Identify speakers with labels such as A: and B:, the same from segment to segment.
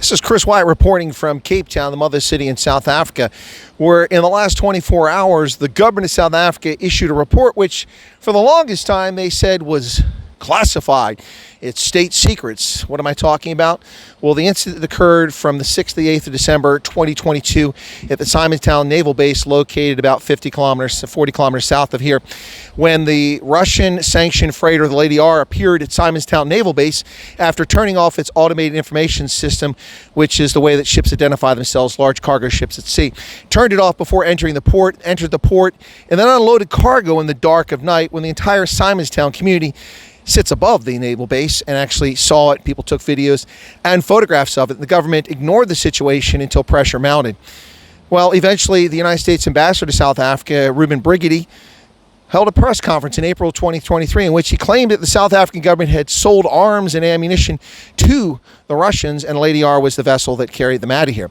A: This is Chris Wyatt reporting from Cape Town, the mother city in South Africa, where in the last 24 hours, the government of South Africa issued a report which, for the longest time, they said was classified. It's state secrets. What am I talking about? Well, the incident occurred from the 6th to the 8th of December 2022 at the Simonstown Naval Base, located about 40 kilometers south of here, when the Russian-sanctioned freighter, the Lady R, appeared at Simonstown Naval Base after turning off its automated information system, which is the way that ships identify themselves, large cargo ships at sea. Turned it off before entering the port, entered the port, and then unloaded cargo in the dark of night when the entire Simonstown community sits above the naval base and actually saw it. People took videos and photographs of it. The government ignored the situation until pressure mounted. Well, eventually, the United States ambassador to South Africa, Ruben Brigidi, held a press conference in April 2023 in which he claimed that the South African government had sold arms and ammunition to the Russians, and Lady R was the vessel that carried them out of here.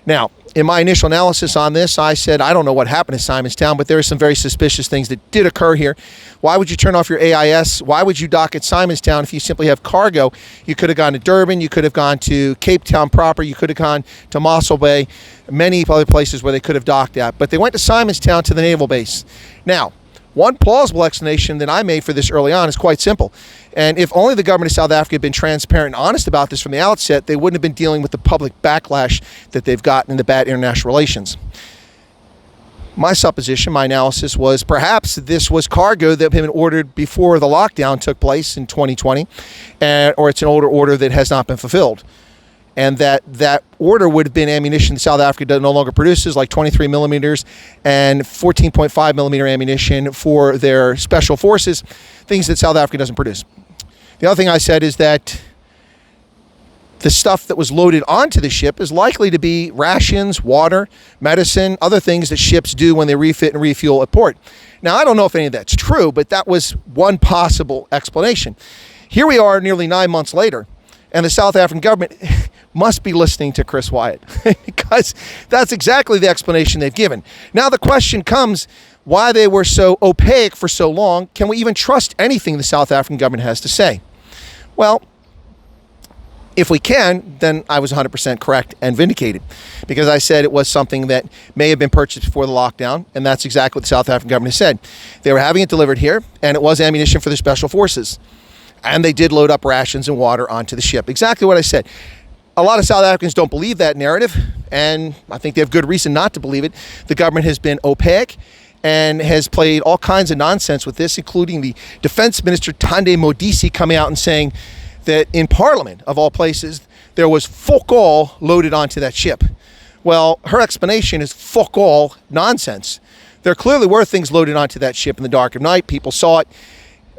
A: Now, in my initial analysis on this, I said, I don't know what happened to Simonstown, but there are some very suspicious things that did occur here. Why would you turn off your AIS? Why would you dock at Simonstown if you simply have cargo? You could have gone to Durban. You could have gone to Cape Town proper. You could have gone to Mossel Bay, many other places where they could have docked at. But they went to Simonstown, to the naval base. Now, one plausible explanation that I made for this early on is quite simple. And if only the government of South Africa had been transparent and honest about this from the outset, they wouldn't have been dealing with the public backlash that they've gotten in the bad international relations. My supposition, my analysis was perhaps this was cargo that had been ordered before the lockdown took place in 2020, or it's an older order that has not been fulfilled. And that order would have been ammunition that South Africa no longer produces, like 23 millimeters and 14.5 millimeter ammunition for their special forces, things that South Africa doesn't produce. The other thing I said is that the stuff that was loaded onto the ship is likely to be rations, water, medicine, other things that ships do when they refit and refuel at port. Now, I don't know if any of that's true, but that was one possible explanation. Here we are nearly 9 months later, and the South African government must be listening to Chris Wyatt because that's exactly the explanation they've given. Now the question comes, why they were so opaque for so long. Can we even trust anything the South African government has to say? Well, if we can, then I was 100% correct and vindicated, because I said it was something that may have been purchased before the lockdown, and that's exactly what the South African government said. They were having it delivered here, and it was ammunition for the special forces. And they did load up rations and water onto the ship. Exactly what I said. A lot of South Africans don't believe that narrative, and I think they have good reason not to believe it. The government has been opaque and has played all kinds of nonsense with this, including the Defense Minister Thande Modise coming out and saying that in Parliament, of all places, there was fuck all loaded onto that ship. Well, her explanation is fuck all nonsense. There clearly were things loaded onto that ship in the dark of night. People saw it.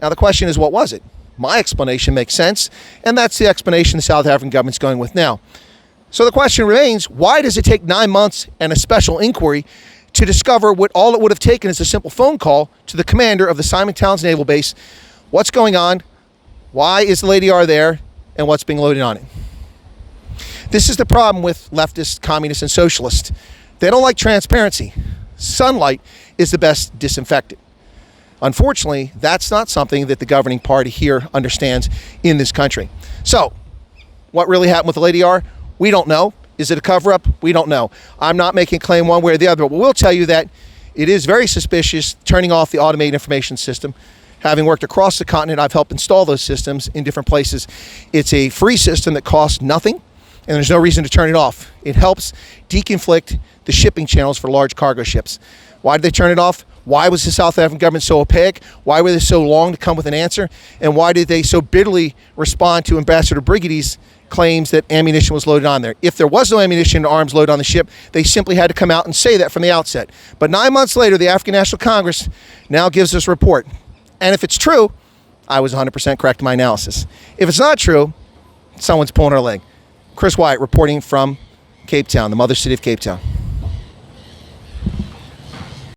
A: Now the question is, what was it? My explanation makes sense, and that's the explanation the South African government's going with now. So the question remains, why does it take 9 months and a special inquiry to discover what all it would have taken is a simple phone call to the commander of the Simonstown Naval Base? What's going on? Why is the Lady R there? And what's being loaded on it? This is the problem with leftists, communists, and socialists. They don't like transparency. Sunlight is the best disinfectant. Unfortunately, that's not something that the governing party here understands in this country. So, what really happened with the Lady R? We don't know. Is it a cover-up? We don't know. I'm not making a claim one way or the other, but we'll tell you that it is very suspicious turning off the automated information system. Having worked across the continent, I've helped install those systems in different places. It's a free system that costs nothing, and there's no reason to turn it off. It helps deconflict the shipping channels for large cargo ships. Why did they turn it off? Why was the South African government so opaque? Why were they so long to come with an answer? And why did they so bitterly respond to Ambassador Brigidi's claims that ammunition was loaded on there? If there was no ammunition and arms loaded on the ship, they simply had to come out and say that from the outset. But 9 months later, the African National Congress now gives us a report. And if it's true, I was 100% correct in my analysis. If it's not true, someone's pulling our leg. Chris Wyatt reporting from Cape Town, the mother city of Cape Town.